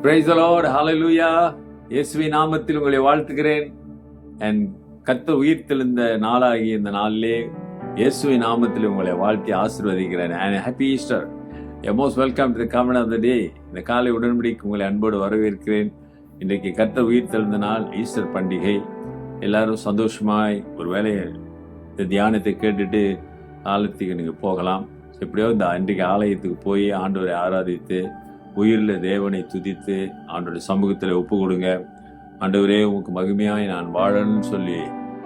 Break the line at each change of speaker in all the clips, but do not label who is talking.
Praise the Lord. Hallelujah. இயேசுவின் நாமத்தில் உங்களை வாழ்த்துகிறேன். And கர்த்தர் உயிர்த்தெழுந்த நாளாகிய இந்த நாளிலே இயேசுவின் நாமத்தில் உங்களை வாழ்த்தி ஆசீர்வதிக்கிறேன். And happy Easter. You're most welcome to the covenant of the day. இந்த காலை உடன்படிக்கைக்கு உங்களை அன்போடு வரவேற்கிறேன். இன்றைக்கு கர்த்தர் உயிர்த்தெழுந்த நாள், ஈஸ்டர் பண்டிகை. எல்லாரும் சந்தோஷமாய் ஒரு வேலையை இந்த தியானத்தை கேட்டுட்டு ஆலயத்துக்கு நீங்கள் போகலாம். எப்படியோ இந்த இன்றைக்கு ஆலயத்துக்கு போய் ஆண்டவரை ஆராதித்து உயிரில் தேவனை துதித்து ஆண்டோட சமூகத்தில் ஒப்பு கொடுங்க. ஆண்டவரே உங்களுக்கு மகிமையாய் நான் வாழணும்னு சொல்லி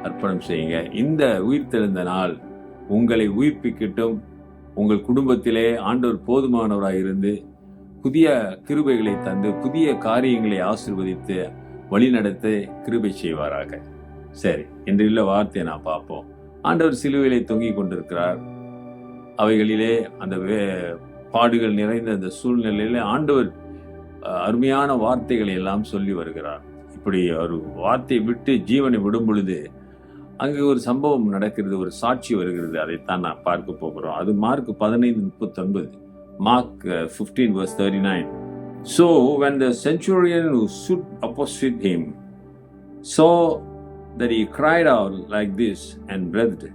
அர்ப்பணம் செய்யுங்க. இந்த உயிர்த்தெழுந்த நாள் உங்களை உயிர்ப்பிக்கட்டும். உங்கள் குடும்பத்திலே ஆண்டவர் போதுமானவராக இருந்து புதிய கிருபைகளை தந்து புதிய காரியங்களை ஆசீர்வதித்து வழிநடத்த கிருபை செய்வாராக. சரி, இன்றையுள்ள வார்த்தையை நான் பார்ப்போம். ஆண்டவர் சிலுவையிலே தொங்கிக் கொண்டிருக்கிறார். அவைகளிலே அந்த பாடுகள் நிறைந்த அந்த சூழ்நிலையில ஆண்டவர் அருமையான வார்த்தைகளை எல்லாம் சொல்லி வருகிறார். இப்படி ஒரு வார்த்தையை விட்டு ஜீவனை விடும் பொழுது அங்கு ஒரு சம்பவம் நடக்கிறது, ஒரு சாட்சி வருகிறது. அதைத்தான் நான் பார்க்க போகிறோம். அது mark 15:39, Mark 15:39. So when the centurion who stood opposite him saw that he cried out like this and breathed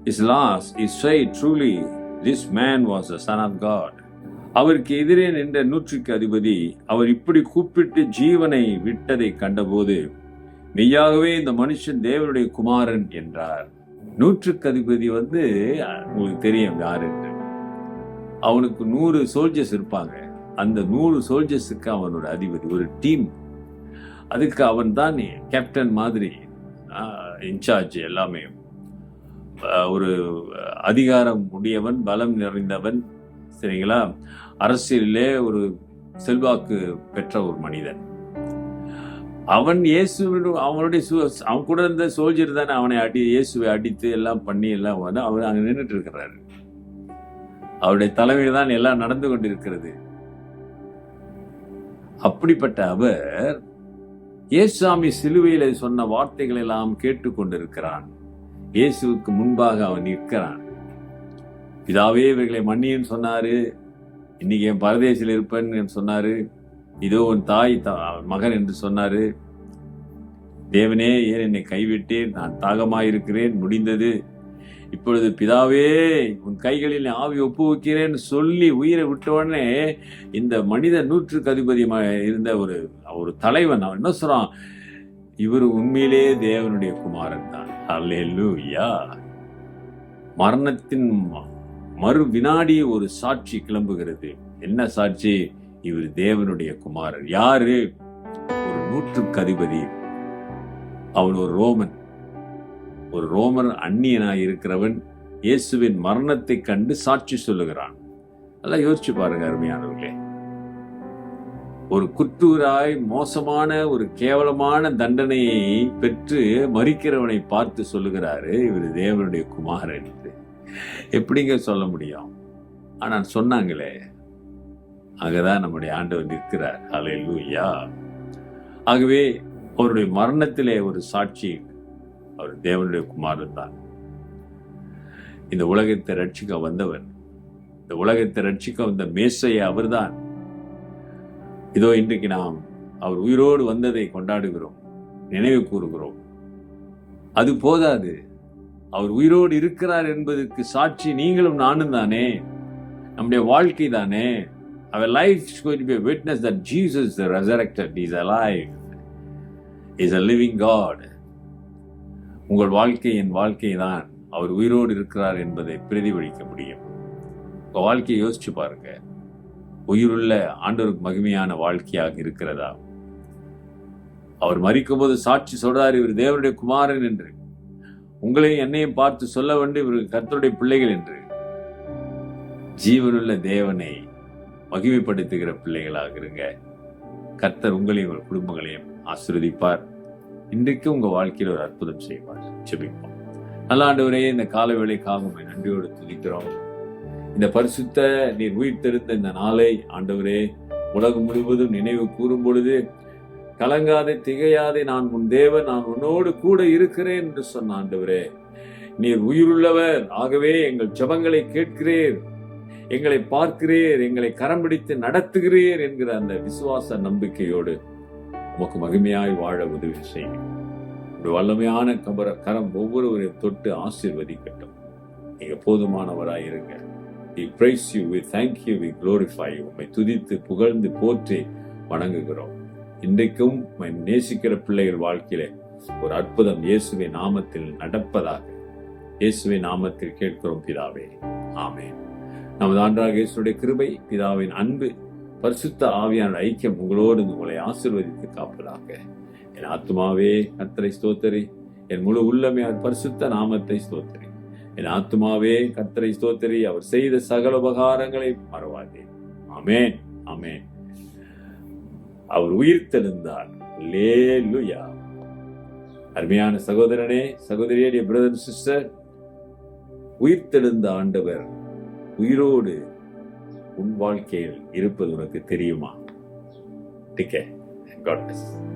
his last, he said, truly this man was the son of God. அவருக்கு எதிரே நின்ற நூற்றுக்கு அதிபதி அவர் இப்படி கூப்பிட்டு ஜீவனை விட்டதை கண்டபோது மெய்யாகவே இந்த மனுஷன் தேவனுடைய குமாரன் என்றார். நூற்றுக்கு அதிபதி உங்களுக்கு தெரியும் யார் என்று. அவனுக்கு 100 சோல்ஜர்ஸ் இருப்பாங்க. அந்த 100 சோல்ஜர்ஸுக்கு அவனோட அதிபதி, ஒரு டீம். அதுக்கு அவன் தான் கேப்டன் மாதிரி, இன்சார்ஜ் எல்லாமே. ஒரு அதிகாரம் உடையவன், பலம் நிறைந்தவன், சரிங்களா? அரசியலிலே ஒரு செல்வாக்கு பெற்ற ஒரு மனிதன். அவன் அவன் கூட இருந்த சோல்ஜர் தானே அவனை இயேசுவை அடித்து எல்லாம் பண்ணி எல்லாம் அவர் அங்க நின்றுட்டு இருக்கிறாரு. அவருடைய தலைமையில் தான் எல்லாம் நடந்து கொண்டிருக்கிறது. அப்படிப்பட்ட அவர் இயேசுசாமி சிலுவையில சொன்ன வார்த்தைகள் எல்லாம் கேட்டுக்கொண்டிருக்கிறான். இயேசுவுக்கு முன்பாக அவன் நிற்கிறான். பிதாவே இவர்களை மன்னின்னு சொன்னாரு. இன்னைக்கு என் பரதேசில் இருப்பேன்னு சொன்னாரு. இதோ உன் தாய் மகன் என்று சொன்னாரு. தேவனே ஏன் என்னை கைவிட்டேன், நான் தாகமாயிருக்கிறேன், முடிந்தது. இப்பொழுது பிதாவே உன் கைகளில் ஆவி ஒப்புவிக்கிறேன்னு சொல்லி உயிரை விட்டோடனே இந்த மனித 100க்கு அதிபதி இருந்த ஒரு தலைவன் அவன் என்ன சொல்றான், இவர் உண்மையிலே தேவனுடைய குமாரன் தான். அல்லேலூயா. மரணத்தின் மறு வினாடி ஒரு சாட்சி கிளம்புகிறது. என்ன சாட்சி? இவர் தேவனுடைய குமாரன். யாரு? ஒரு 100க்கு அதிபதி. அவன் ஒரு ரோமன் அந்நியனாய் இருக்கிறவன் இயேசுவின் மரணத்தை கண்டு சாட்சி சொல்லுகிறான். நல்லா யோசிச்சு பாருங்க அருமையானவர்களே. ஒரு குற்றூராய் மோசமான ஒரு கேவலமான தண்டனையை பெற்று மறிக்கிறவனை பார்த்து சொல்லுகிறாரு, இவர் தேவனுடைய குமாரன் என்று. எப்படிங்க சொல்ல முடியும்? ஆனா சொன்னாங்களே, அங்கதான் நம்முடைய ஆண்டவர் நிற்கிறார். ஹல்லேலூயா. ஆகவே அவருடைய மரணத்திலே ஒரு சாட்சி, அவர் தேவனுடைய குமாரன் தான். இந்த உலகத்தை ரட்சிக்க வந்தவன், இந்த உலகத்தை ரட்சிக்க வந்த மேசையை அவர்தான். இதோ இன்றைக்கு நாம் அவர் உயிரோடு வந்ததை கொண்டாடுகிறோம், நினைவு கூறுகிறோம். அது போதாது, அவர் உயிரோடு இருக்கிறார் என்பதற்கு சாட்சி நீங்களும் நானும் தானே, நம்முடைய வாழ்க்கை தானே. Our life is going to be a witness that Jesus the resurrected, he is alive, he is a living God. உங்கள் வாழ்க்கை என் வாழ்க்கை தான் அவர் உயிரோடு இருக்கிறார் என்பதை பிரதிபலிக்க முடியும். உங்கள் வாழ்க்கையை யோசிச்சு பாருங்க. உயிருள்ள ஆண்டவருக்கு மகிமையான வாழ்க்கையாக இருக்கிறதா? அவர் மரிக்கும் போது சாட்சி சொல்றாரு, இவர் தேவனுடைய குமாரன் என்று. உங்களையும் என்னையும் பார்த்து சொல்ல வேண்டும், இவர்கள் கர்த்தருடைய பிள்ளைகள் என்று. ஜீவனுள்ள தேவனை மகிமைப்படுத்துகிற பிள்ளைகளாக இருங்க. கர்த்தர் உங்களையும் உங்கள் குடும்பங்களையும் ஆசீர்வதிப்பார். இன்றைக்கு உங்க வாழ்க்கையில் ஒரு அற்புதம் செய்வார். ஜெபிப்போம். நல்ல ஆண்டவரே, இந்த கால வேளைக்காக நன்றியோடு துதிக்கிறோம். இந்த பரிசுத்த நீர் உயிர்த்தெழுந்த இந்த நாளை ஆண்டவரே உலகம் முழுவதும் நினைவு கூறும் பொழுது கலங்காதே திகையாதே, நான் உன் தேவன், நான் உன்னோடு கூட இருக்கிறேன் என்று சொன்ன ஆண்டவரே, நீர் உயிருள்ளவர். ஆகவே எங்கள் ஜெபங்களை கேட்கிறீர். எங்களை பார்க்கிறீர், எங்களை கரம் பிடித்து நடத்துகிறீர் என்கிற அந்த விசுவாச நம்பிக்கையோடு உமக்கு மகிமையாய் வாழ உதவி செய்யும். வல்லமையான கரம் ஒவ்வொருவரையும் தொட்டு ஆசீர்வதிக்கட்டும். நீங்க போதுமானவராய் இருங்க. We praise you, we thank you, we glorify you. உம்மை துதித்து புகழ்ந்து போற்றி வணங்குகிறோம். இன்றைக்கும் நேசிக்கிற பிள்ளைகள் வாழ்க்கையிலே ஒரு அற்புதம் இயேசுவின் நாமத்தில் நடப்பதாக இயேசுவின் நாமத்தில் கேட்கிறோம் பிதாவே, ஆமென். நமது ஆண்டவராகிய இயேசுவுடைய கிருபை, பிதாவின் அன்பு, பரிசுத்த ஆவியான ஐக்கியம் உங்களோடு உங்களை ஆசீர்வதித்து காப்பதாக. என் ஆத்துமாவே கர்த்தரை ஸ்தோத்திரி, என் முழு உள்ளமே அவர் பரிசுத்த நாமத்தை ஸ்தோத்திரி. என் ஆத்துமாவே கர்த்தரை ஸ்தோத்திரி, அவர் செய்த சகல உபகாரங்களை மறவாதே. ஆமென், ஆமென். அவர் உயிர்த்தெழுந்தார். அல்லேலூயா. அருமையான சகோதரனே, சகோதரியே, dear brother and sister, உயிர்த்தெழுந்த ஆண்டவர் உயிரோடு உன் வாழ்க்கையில் இருப்பது உனக்கு தெரியுமா? Take care. God bless.